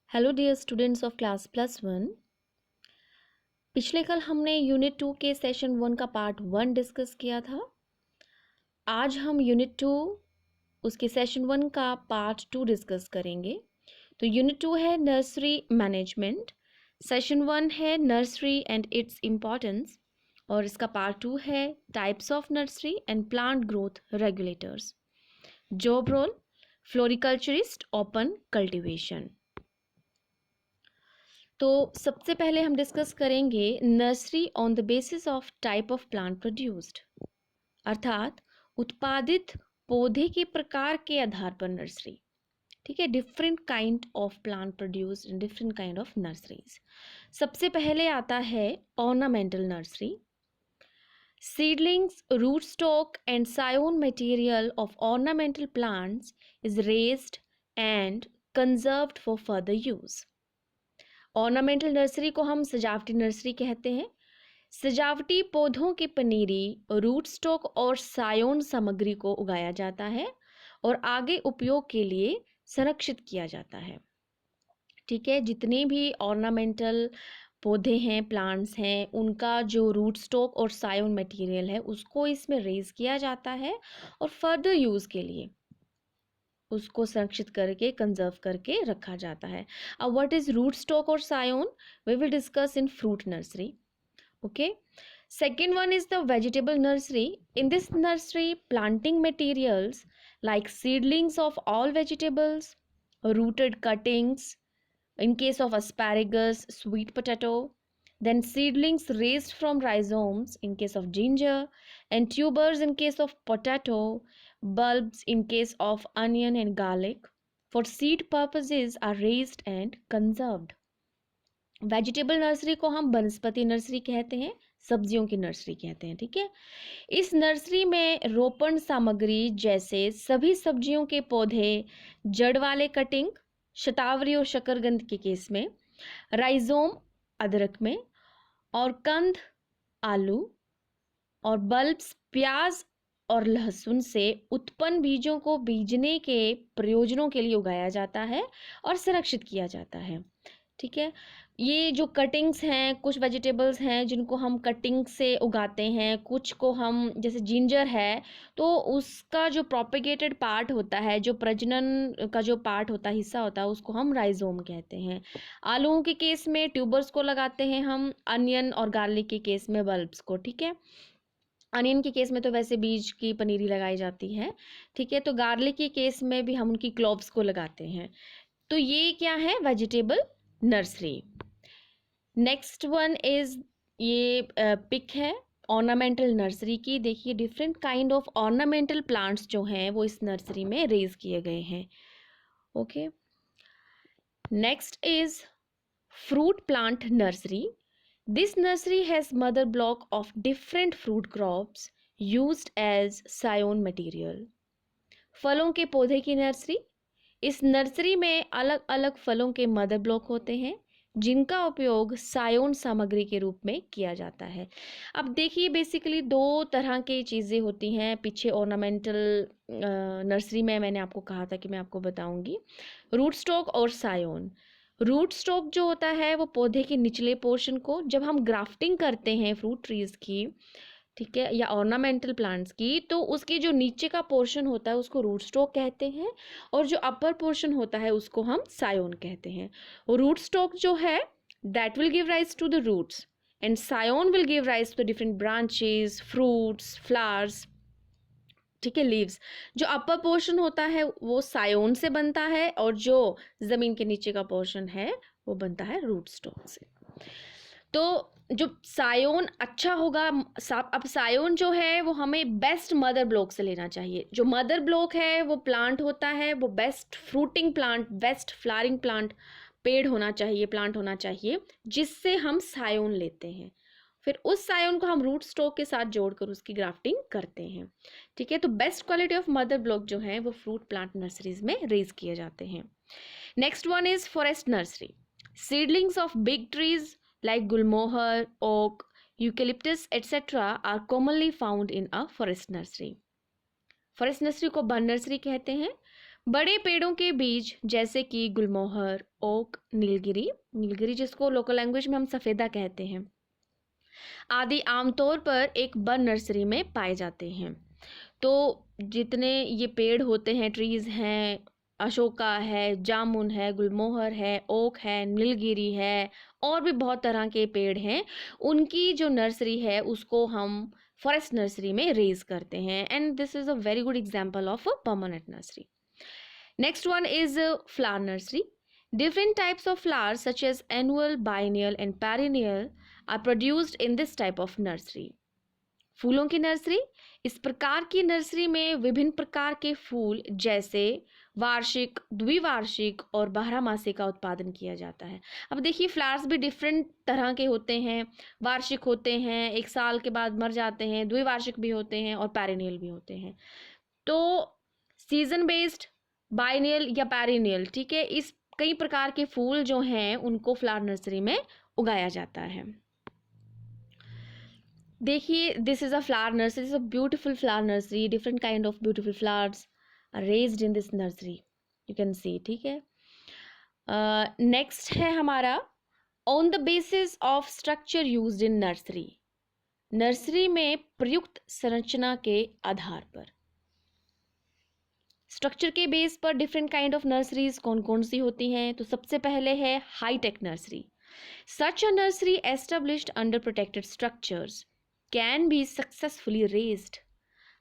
Hello dear students of class +1। पिछले कल हमने यूनिट 2 के सेशन 1 का पार्ट 1 डिस्कस किया था। आज हम यूनिट 2 उसके सेशन 1 का पार्ट 2 डिस्कस करेंगे। तो यूनिट 2 है नर्सरी मैनेजमेंट, सेशन 1 है नर्सरी एंड इट्स इम्पॉर्टेंस और इसका पार्ट 2 है types of nursery and plant growth regulators. Job role floriculturist open cultivation. तो सबसे पहले हम डिस्कस करेंगे nursery on the basis of type of plant produced, अर्थात उत्पादित पौधे के प्रकार के आधार पर नर्सरी। ठीक है, different kind of plant produced in different kind of nurseries. सबसे पहले आता है ornamental nursery. Seedlings, root stock and scion material of ornamental plants is raised and conserved for further use. Ornamental nursery को हम सजावटी nursery कहते हैं। सजावटी पौधों के पनीरी, रूट स्टॉक और सायोन सामग्री को उगाया जाता है और आगे उपयोग के लिए संरक्षित किया जाता है। ठीक है, जितने भी ऑर्नामेंटल पौधे हैं, प्लांट्स हैं, उनका जो रूट स्टॉक और सायोन मटेरियल है उसको इसमें रेज किया जाता है और फर्दर यूज़ के लिए उसको संरक्षित करके कंजर्व करके रखा जाता है। अब व्हाट इज रूट स्टॉक और scion we will discuss in fruit nursery. Okay, second one is the vegetable nursery. In this nursery, planting materials like seedlings of all vegetables, rooted cuttings in case of asparagus, sweet potato, then seedlings raised from rhizomes in case of ginger, and tubers in case of potato, bulbs in case of onion and garlic for seed purposes are raised and conserved. Vegetable nursery को हम वनस्पति nursery कहते हैं, सब्जियों की nursery कहते हैं। ठीक है, इस नर्सरी में रोपण सामग्री जैसे सभी सब्जियों के पौधे, जड़ वाले कटिंग, शतावरी और शकरकंद के केस में, राइजोम अदरक में, और कंद आलू, और बल्ब्स प्याज और लहसुन से उत्पन्न बीजों को बीजने के प्रयोजनों के लिए उगाया जाता है और संरक्षित किया जाता है। ठीक है, ये जो कटिंग्स हैं, कुछ वेजिटेबल्स हैं जिनको हम कटिंग से उगाते हैं, कुछ को हम, जैसे जिंजर है तो उसका जो प्रोपेगेटेड पार्ट होता है, जो प्रजनन का जो पार्ट होता है, हिस्सा होता है, उसको हम राइजोम कहते हैं। आलूओं के केस में ट्यूबर्स को लगाते हैं हम, अनियन और गार्लिक के केस में बल्ब्स को। ठीक है, अनियन के केस में तो वैसे बीज की पनीरी लगाई जाती है। ठीक है, तो गार्लिक के केस में भी हम उनकी क्लोव्स को लगाते हैं। तो ये क्या है, vegetable nursery. Next one is ये पिक है ऑर्नामेंटल नर्सरी की। देखिए different kind of ornamental plants जो हैं वो इस नर्सरी में रेज किए गए हैं। Okay, next is fruit plant nursery. This nursery has mother block of different fruit crops used as scion material. फलों के पौधे की नर्सरी। इस नर्सरी में अलग अलग फलों के मदर ब्लॉक होते हैं जिनका उपयोग सायोन सामग्री के रूप में किया जाता है। अब देखिए बेसिकली दो तरह की चीज़ें होती हैं। पीछे ऑर्नामेंटल नर्सरी में मैंने आपको कहा था कि मैं आपको बताऊंगी, रूट स्टॉक और सायोन। रूट स्टॉक जो होता है वो पौधे के निचले पोर्शन को, जब हम ग्राफ्टिंग करते हैं फ्रूट ट्रीज की, ठीक है, या ऑर्नामेंटल प्लांट्स की, तो उसके जो नीचे का पोर्शन होता है उसको रूट स्टॉक कहते हैं और जो अपर पोर्शन होता है उसको हम सायोन कहते हैं। रूट स्टॉक जो है that will give rise to the roots and scion will give rise to different branches, fruits, flowers. ठीक है, लीव्स। जो अपर पोर्शन होता है वो सायोन से बनता है और जो जमीन के नीचे का पोर्शन है वो बनता है रूट स्टॉक से। तो जो सायोन अच्छा होगा, अब सायोन जो है वो हमें बेस्ट मदर ब्लॉक से लेना चाहिए। जो मदर ब्लॉक है वो प्लांट होता है, वो best fruiting plant, best flowering plant, पेड़ होना चाहिए, प्लांट होना चाहिए, जिससे हम सायोन लेते हैं। फिर उस सायोन को हम रूट स्टॉक के साथ जोड़कर उसकी ग्राफ्टिंग करते हैं। ठीक है, तो best quality of mother block जो है वो फ्रूट प्लांट नर्सरीज में रेज किए जाते हैं। Next one is forest nursery. Seedlings of big trees like gulmohar, oak, eucalyptus, etc. are commonly found in a forest nursery. Forest nursery को one nursery कहते हैं। बड़े पेड़ों के बीज जैसे कि गुलमोहर, ओक, नीलगिरी, नीलगिरी जिसको लोकल लैंग्वेज में हम सफ़ेदा कहते हैं, आदि आमतौर पर एक वन नर्सरी में पाए जाते हैं। तो जितने ये पेड़ होते हैं, ट्रीज़ हैं, अशोका है, जामुन है, गुलमोहर है, ओक है, नीलगिरी है, और भी बहुत तरह के पेड़ हैं, उनकी जो नर्सरी है उसको हम फॉरेस्ट नर्सरी में रेज करते हैं, and this is a very good example of a permanent nursery. Next one is flower nursery. Different types of flowers such as annual, biennial and perennial are produced in this type of nursery. फूलों की nursery. इस प्रकार की nursery में विभिन्न प्रकार के फूल जैसे वार्षिक, द्विवार्षिक और बारहमासी का उत्पादन किया जाता है. अब देखिए फ्लावर्स भी डिफरेंट तरह के होते हैं. वार्षिक होते हैं, एक साल के बाद मर जाते हैं, द्विवार्षिक भी होते हैं और पेरिनियल भी होते हैं. तो सीजन बेस्ड, बाइनियल या पेरिनियल, ठीक है, इस कई प्रकार के फूल जो हैं उनको फ्लावर नर्सरी में उगाया जाता है. देखिए this is a flower nursery, is a beautiful flower nursery. Different kind of beautiful flowers are raised in this nursery, you can see. ठीक है, नेक्स्ट है हमारा on the basis of structure used in nursery. Nursery में प्रयुक्त संरचना के आधार पर, structure के बेस पर डिफरेंट काइंड ऑफ नर्सरीज कौन कौन सी होती हैं. तो सबसे पहले है high tech nursery. Such a nursery established under protected structures can be successfully raised.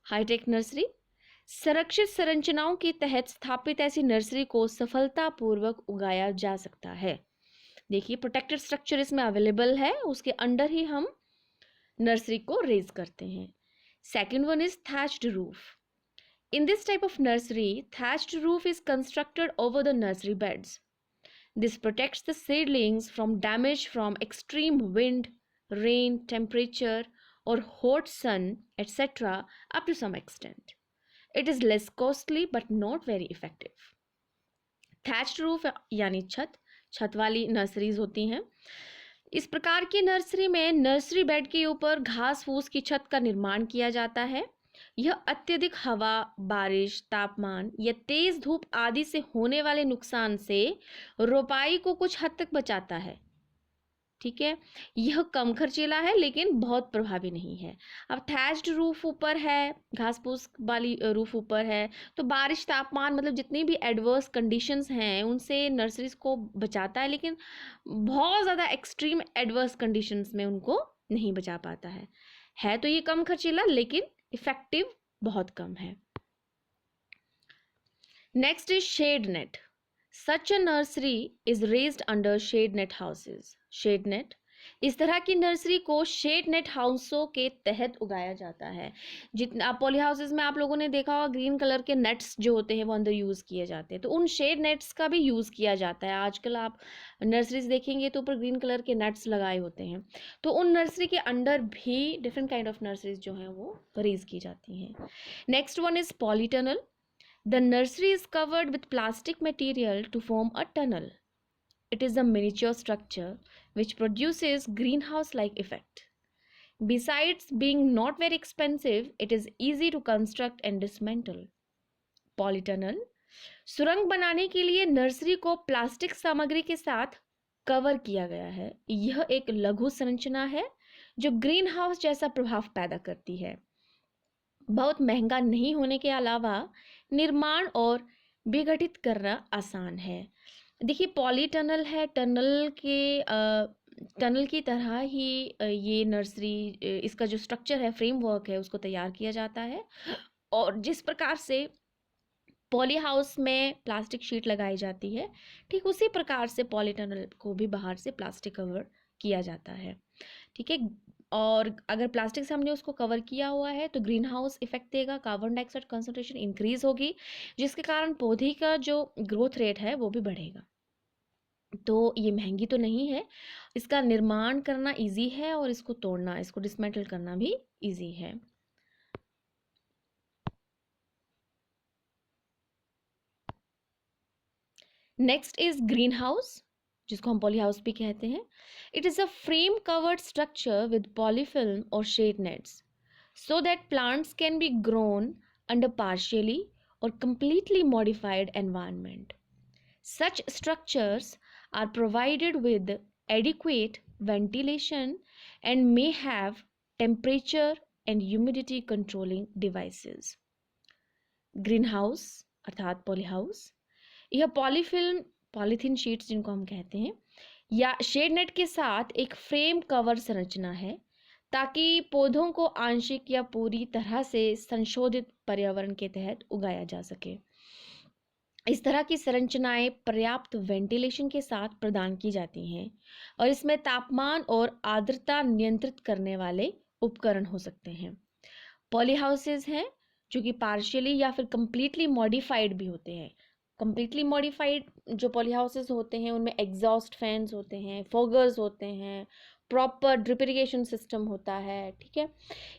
High tech nursery, संरक्षित संरचनाओं के तहत स्थापित ऐसी नर्सरी को सफलतापूर्वक उगाया जा सकता है. देखिए प्रोटेक्टेड स्ट्रक्चर इसमें अवेलेबल है, उसके अंडर ही हम नर्सरी को रेज करते हैं. Second one is thatched roof. In this type of nursery, thatched roof is constructed over the nursery beds. This protects the seedlings from damage from extreme wind, rain, temperature, or hot sun, etc. up to some extent. It is less costly but not very effective. Thatched roof यानी छत वाली nurseries होती हैं. इस प्रकार की nursery में nursery bed के ऊपर घास फूस की छत का निर्माण किया जाता है. यह अत्यधिक हवा, बारिश, तापमान या तेज धूप आदि से होने वाले नुकसान से रोपाई को कुछ हद तक बचाता है. ठीक है, यह कम खर्चीला है लेकिन बहुत प्रभावी नहीं है. अब थैच्ड रूफ ऊपर है, घास फूस वाली रूफ ऊपर है, तो बारिश, तापमान, मतलब जितनी भी एडवर्स कंडीशंस हैं उनसे नर्सरीज को बचाता है, लेकिन बहुत ज़्यादा एक्सट्रीम एडवर्स कंडीशंस में उनको नहीं बचा पाता है तो ये कम खर्चीला लेकिन इफेक्टिव बहुत कम है. Next is shade net. Such a nursery is raised under shade net houses. Shade net, इस तरह की नर्सरी को शेड नेट हाउसों के तहत उगाया जाता है. जितना पॉली हाउसेज में आप लोगों ने देखा होगा ग्रीन कलर के नेट्स जो होते हैं वो अंदर यूज़ किए जाते हैं, तो उन शेड नेट्स का भी यूज़ किया जाता है. आजकल आप नर्सरीज देखेंगे तो ऊपर ग्रीन कलर के नेट्स लगाए होते हैं, तो उन नर्सरी के अंडर भी डिफरेंट काइंड ऑफ नर्सरीज जो हैं वो रेज की जाती हैं. Next one is polytunnel. The nursery is covered with plastic material to form a tunnel. It is a miniature structure which produces greenhouse-like effect. Besides being not very expensive, it is easy to construct and dismantle. Polytunnel, सुरंग बनाने के लिए nursery को plastic सामग्री के साथ cover किया गया है. यह एक लघु संरचना है जो ग्रीन हाउस जैसा प्रभाव पैदा करती है. बहुत महंगा नहीं होने के अलावा निर्माण और विघटित करना आसान है. देखिए पॉली टनल है, टनल की तरह ही ये नर्सरी, इसका जो स्ट्रक्चर है, फ्रेमवर्क है, उसको तैयार किया जाता है. और जिस प्रकार से पॉली हाउस में प्लास्टिक शीट लगाई जाती है, ठीक उसी प्रकार से पॉली टनल को भी बाहर से प्लास्टिक कवर किया जाता है. ठीक है, और अगर प्लास्टिक से हमने उसको कवर किया हुआ है तो ग्रीन हाउस इफेक्ट देगा, कार्बन डाइऑक्साइड कंसंट्रेशन इंक्रीज होगी, जिसके कारण पौधे का जो ग्रोथ रेट है वो भी बढ़ेगा. तो ये महंगी तो नहीं है, इसका निर्माण करना इजी है और इसको तोड़ना, इसको डिसमेंटल करना भी इजी है. नेक्स्ट इज ग्रीन हाउस, जिसको हम पॉली हाउस भी कहते हैं. It is a frame covered structure with polyfilm और shade nets so that plants can be grown under partially or completely modified environment. Such structures are provided with adequate ventilation and may have temperature and humidity controlling devices. Green house अर्थात poly house, यह Polyfilm polythene sheets जिनको हम कहते हैं या shade net के साथ एक फ्रेम कवर संरचना है ताकि पौधों को आंशिक या पूरी तरह से संशोधित पर्यावरण के तहत उगाया जा सके। इस तरह की संरचनाएं पर्याप्त वेंटिलेशन के साथ प्रदान की जाती हैं और इसमें तापमान और आर्द्रता नियंत्रित करने वाले उपकरण हो सकते हैं। पॉली हाउसेज हैं जो कि पार्शियली या फिर कंप्लीटली मॉडिफाइड भी होते हैं। कंप्लीटली मॉडिफाइड जो पॉली हाउसेज होते हैं उनमें एग्जॉस्ट फैंस होते हैं, फॉगर्स होते हैं, प्रॉपर ड्रिप इरिगेशन सिस्टम होता है, ठीक है।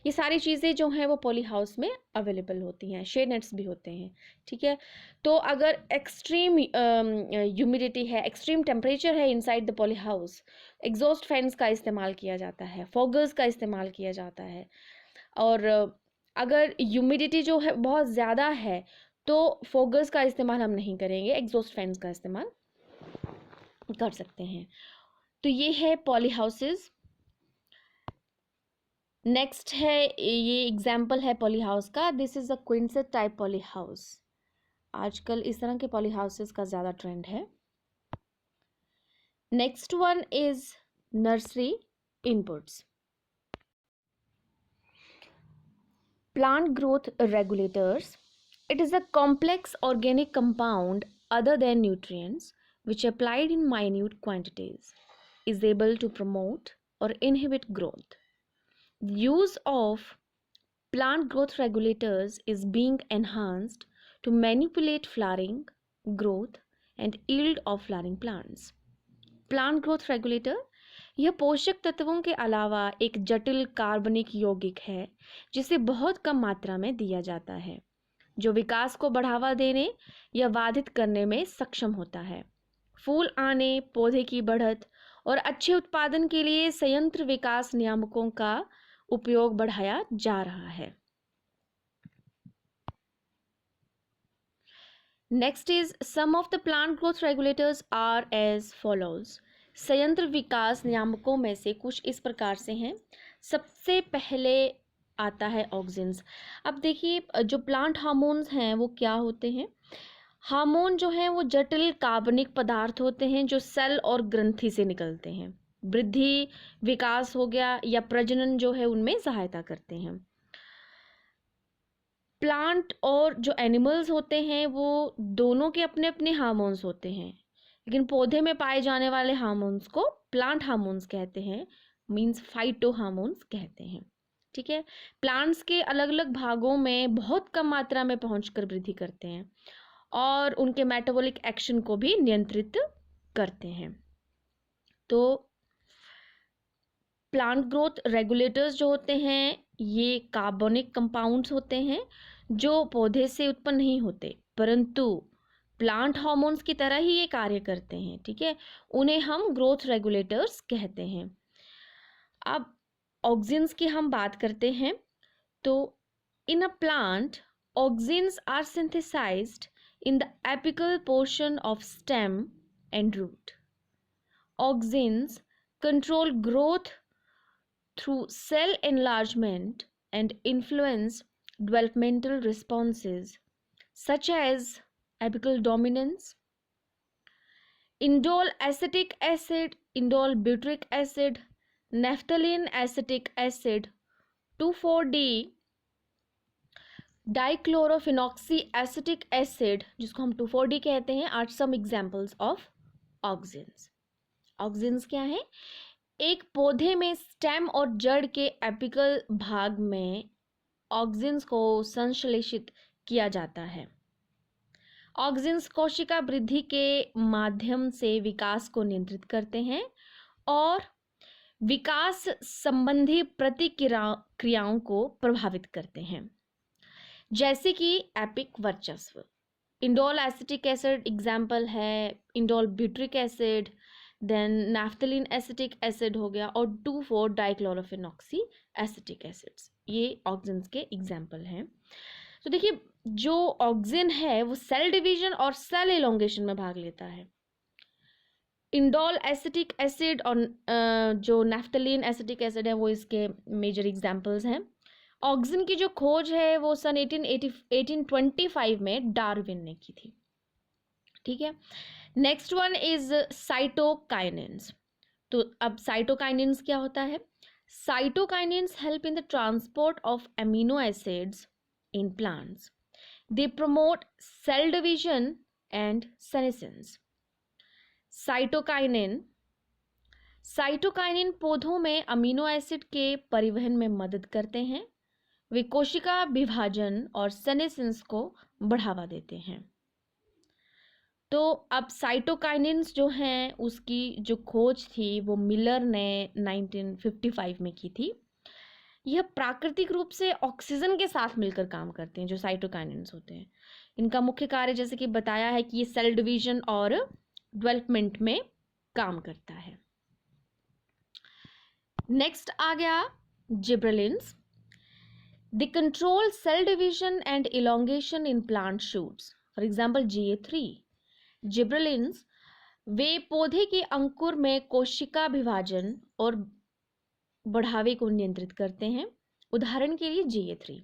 ये सारी चीज़ें जो हैं वो पॉली हाउस में अवेलेबल होती हैं, शेड नेट्स भी होते हैं, ठीक है। तो अगर एक्सट्रीम ह्यूमिडिटी है, एक्सट्रीम टेम्परेचर है inside the poly house, exhaust fans का इस्तेमाल किया जाता है, फॉगर्स का इस्तेमाल किया जाता है। और अगर ह्यूमिडिटी जो है बहुत ज़्यादा है तो फॉगर्स का इस्तेमाल हम नहीं करेंगे, एग्जॉस्ट फैंस का इस्तेमाल कर सकते हैं। तो ये है पॉली हाउसेस। नेक्स्ट है, ये एग्जाम्पल है पॉली हाउस का। This is a quonset type poly house. आजकल इस तरह के पॉली हाउसेस का ज़्यादा ट्रेंड है। Next one is nursery inputs. Plant growth regulators. It is a complex organic compound other than nutrients which applied in minute quantities is able to promote or inhibit growth. The use of plant growth regulators is being enhanced to manipulate flowering, growth and yield of flowering plants. Plant growth regulator यह पोषक तत्वों के अलावा एक जटिल कार्बनिक यौगिक है जिसे बहुत कम मात्रा में दिया जाता है, जो विकास को बढ़ावा देने या बाधित करने में सक्षम होता है। फूल आने, पौधे की बढ़त और अच्छे उत्पादन के लिए संयंत्र विकास नियामकों का उपयोग बढ़ाया जा रहा है। Next is some of the plant growth regulators are as follows. संयंत्र विकास नियामकों में से कुछ इस प्रकार से हैं। सबसे पहले आता है ऑक्सिन्स। अब देखिए, जो प्लांट हार्मोन्स हैं वो क्या होते हैं। हार्मोन जो है वो जटिल कार्बनिक पदार्थ होते हैं जो सेल और ग्रंथि से निकलते हैं। वृद्धि, विकास हो गया या प्रजनन जो है उनमें सहायता करते हैं। प्लांट और जो एनिमल्स होते हैं वो दोनों के अपने अपने हार्मोन्स होते हैं, लेकिन पौधे में पाए जाने वाले हार्मोन्स को प्लांट हार्मोन्स कहते हैं, मींस फाइटो हार्मोन्स कहते हैं, ठीक है। प्लांट्स के अलग अलग भागों में बहुत कम मात्रा में पहुंचकर वृद्धि करते हैं और उनके मेटाबॉलिक एक्शन को भी नियंत्रित करते हैं। तो प्लांट ग्रोथ रेगुलेटर्स जो होते हैं ये कार्बनिक कंपाउंड्स होते हैं जो पौधे से उत्पन्न नहीं होते, परंतु प्लांट हार्मोन्स की तरह ही ये कार्य करते हैं, ठीक है। उन्हें हम ग्रोथ रेगुलेटर्स कहते हैं। अब ऑक्सिन्स की हम बात करते हैं। तो in a plant auxins are synthesised in the apical portion of stem and root. Auxins control growth through cell enlargement and influence developmental responses such as apical dominance, indole acetic acid, indole butyric acid, naphthalene acetic acid, 2,4-D dichlorophenoxyacetic acid जिसको हम 2,4-D कहते हैं are some examples of auxins. Auxins क्या है? एक पौधे में stem और जड़ के एपिकल भाग में ऑक्सिन्स को संश्लेषित किया जाता है। ऑक्सिन्स कोशिका वृद्धि के माध्यम से विकास को नियंत्रित करते हैं और विकास संबंधी प्रतिक्रियाओं को प्रभावित करते हैं, जैसे कि एपिक वर्चस्व। इंडोल एसिटिक एसिड एग्जाम्पल है, indole butyric acid, then naphthalene acetic acid हो गया और 2,4 डाइक्लोरोफेनॉक्सी एसिटिक एसिड्स, ये ऑक्सिन्स के एग्जाम्पल हैं। तो देखिए जो ऑक्सिन है वो सेल डिवीजन और सेल एलोंगेशन में भाग लेता है। इंडोल एसिटिक एसिड और जो नेफ्थलीन एसिटिक एसिड है वो इसके मेजर एग्जांपल्स हैं। ऑक्सिन की जो खोज है वो सन 1825 में डार्विन ने की थी। ठीक है, नेक्स्ट वन इज साइटोकाइनेंस। तो अब साइटोकाइनेंस क्या होता है? Cytokinins help in the transport of amino acids in plants. They promote cell division and senescence. Cytokinin cytokinin पौधों में अमीनो एसिड के परिवहन में मदद करते हैं। वे कोशिका विभाजन और सेनेसेंस को बढ़ावा देते हैं। तो अब साइटोकाइनिन्स जो हैं उसकी जो खोज थी वो मिलर ने 1955 में की थी। यह प्राकृतिक रूप से ऑक्सीजन के साथ मिलकर काम करते हैं जो साइटोकाइनिन्स होते हैं। इनका मुख्य कार्य जैसे कि बताया है कि ये सेल डिवीजन और डेवलपमेंट में काम करता है। नेक्स्ट आ गया gibberellins. They control cell division and elongation in plant shoots. For example GA3। Gibberellins वे पौधे के अंकुर में कोशिका विभाजन और बढ़ावे को नियंत्रित करते हैं। उदाहरण के लिए GA3।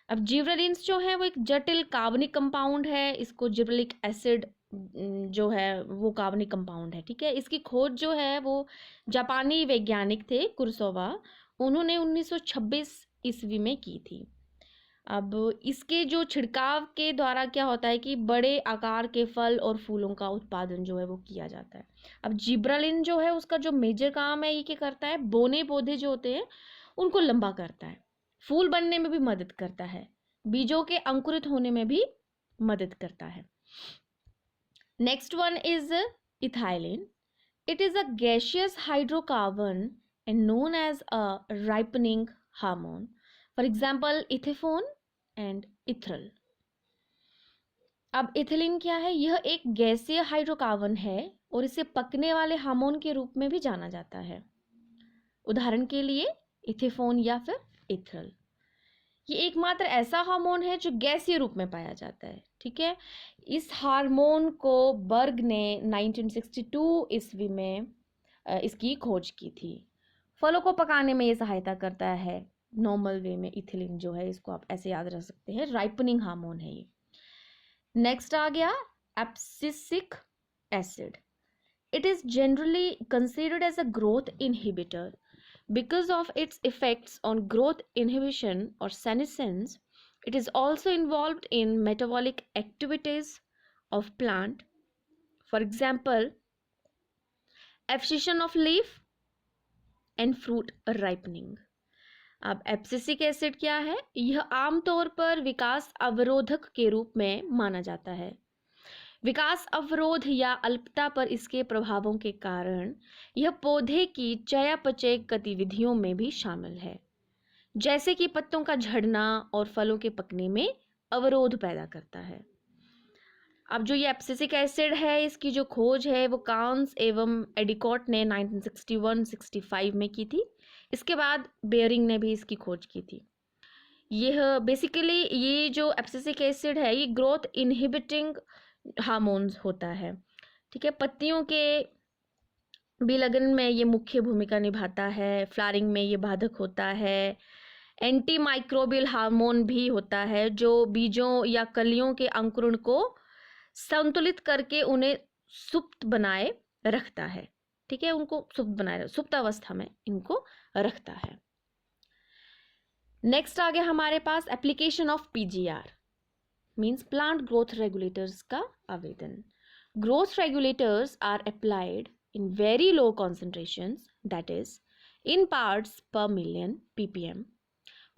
अब जिब्रेलिन्स जो है वो एक जटिल कार्बनिक कंपाउंड है। इसको जिब्रेलिक एसिड जो है वो कार्बनिक कंपाउंड है। ठीक है, इसकी खोज जो है वो जापानी वैज्ञानिक थे कुरसोवा, उन्होंने 1926 ईस्वी में की थी। अब इसके जो छिड़काव के द्वारा क्या होता है कि बड़े आकार के फल और फूलों का उत्पादन जो है वो किया जाता है। अब जिब्रेलिन जो है उसका जो मेजर काम है ये क्या करता है? बोने पौधे जो होते हैं उनको लंबा करता है, फूल बनने में भी मदद करता है, बीजों के अंकुरित होने में भी मदद करता है। Next one is ethylene. It is a gaseous hydrocarbon and known as a ripening hormone. For example ethephon and ethrel. अब इथिलीन क्या है? यह एक गैसीय हाइड्रोकार्बन है और इसे पकने वाले हार्मोन के रूप में भी जाना जाता है। उदाहरण के लिए इथेफोन या फिर इथ्रल। ये एकमात्र ऐसा हार्मोन है जो गैसीय रूप में पाया जाता है। ठीक है, इस हार्मोन को बर्ग ने 1962 ईस्वी में इसकी खोज की थी। फलों को पकाने में ये सहायता करता है नॉर्मल वे में। इथिलीन जो है इसको आप ऐसे याद रख सकते हैं, राइपनिंग हार्मोन है ये। नेक्स्ट आ गया abscisic acid. It is generally considered as a growth inhibitor because of its effects on growth inhibition or senescence. It is also involved in metabolic activities of plant. For example, abscission of leaf and fruit ripening. अब abscisic acid क्या है? यह आमतौर पर विकास अवरोधक के रूप में माना जाता है। विकास अवरोध या अल्पता पर इसके प्रभावों के कारण यह पौधे की चयापचय गतिविधियों में भी शामिल है, जैसे कि पत्तों का झड़ना और फलों के पकने में अवरोध पैदा करता है। अब जो ये एब्सिसिक एसिड है इसकी जो खोज है वो कांस एवं एडिकॉट ने 1961-65 में की थी। इसके बाद बेयरिंग ने भी इसकी खोज की थी। यह बेसिकली ये जो एब्सिसिक एसिड है ये ग्रोथ इनहिबिटिंग हार्मोन्स होता है। ठीक है, पत्तियों के विलगन में ये मुख्य भूमिका निभाता है, फ्लावरिंग में ये बाधक होता है। एंटी माइक्रोबियल हार्मोन भी होता है जो बीजों या कलियों के अंकुरण को संतुलित करके उन्हें सुप्त बनाए रखता है। ठीक है, उनको सुप्त अवस्था में इनको रखता है। नेक्स्ट आ गया हमारे पास application of PGR means plant growth regulators का आवेदन। Growth regulators are applied in very low concentrations, that is in parts per million ppm.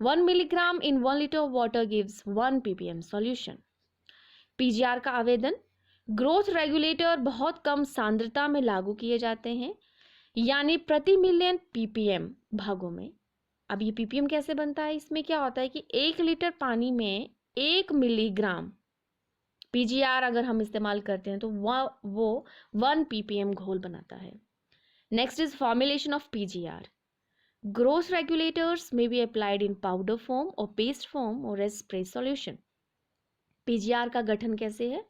1 milligram in 1 liter of water gives 1 ppm solution. PGR का आवेदन। Growth regulator बहुत कम सांद्रता में लागू किए जाते हैं, यानी प्रति मिलियन ppm भागों में। अब ये ppm कैसे बनता है? इसमें क्या होता है कि 1 लीटर पानी में 1 मिलीग्राम PGR अगर हम इस्तेमाल करते हैं तो वो 1 ppm घोल बनाता है। Next is formulation of PGR. Growth regulators may be applied in powder form or paste form or as spray solution. PGR का गठन कैसे है?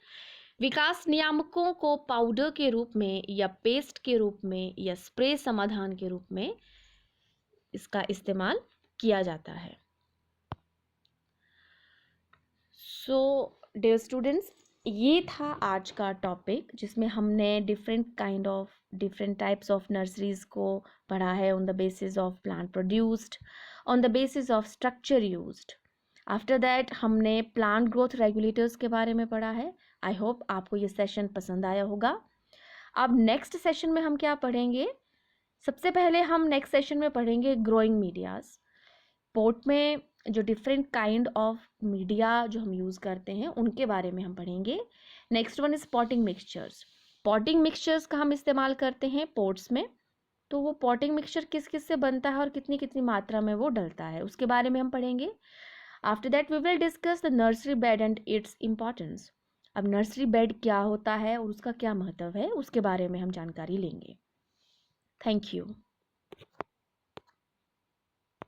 विकास नियामकों को पाउडर के रूप में या पेस्ट के रूप में या स्प्रे समाधान के रूप में इसका इस्तेमाल किया जाता है। सो डियर स्टूडेंट्स, ये था आज का टॉपिक जिसमें हमने डिफरेंट टाइप्स ऑफ नर्सरीज को पढ़ा है on the basis of plant produced, on the basis of structure used. After that हमने प्लांट ग्रोथ रेगुलेटर्स के बारे में पढ़ा है। आई होप आपको ये सेशन पसंद आया होगा। अब नेक्स्ट सेशन में हम क्या पढ़ेंगे? सबसे पहले हम नेक्स्ट सेशन में पढ़ेंगे ग्रोइंग मीडियाज। पोट में जो डिफरेंट काइंड ऑफ मीडिया जो हम यूज़ करते हैं उनके बारे में हम पढ़ेंगे। Next one is potting mixtures. Potting mixtures का हम इस्तेमाल करते हैं पोट्स में, तो वो पॉटिंग मिक्सचर किस किस से बनता है और कितनी कितनी मात्रा में वो डलता है उसके बारे में हम पढ़ेंगे। After that we will discuss the nursery bed and its importance. अब नर्सरी बेड क्या होता है और उसका क्या महत्व है उसके बारे में हम जानकारी लेंगे। Thank you.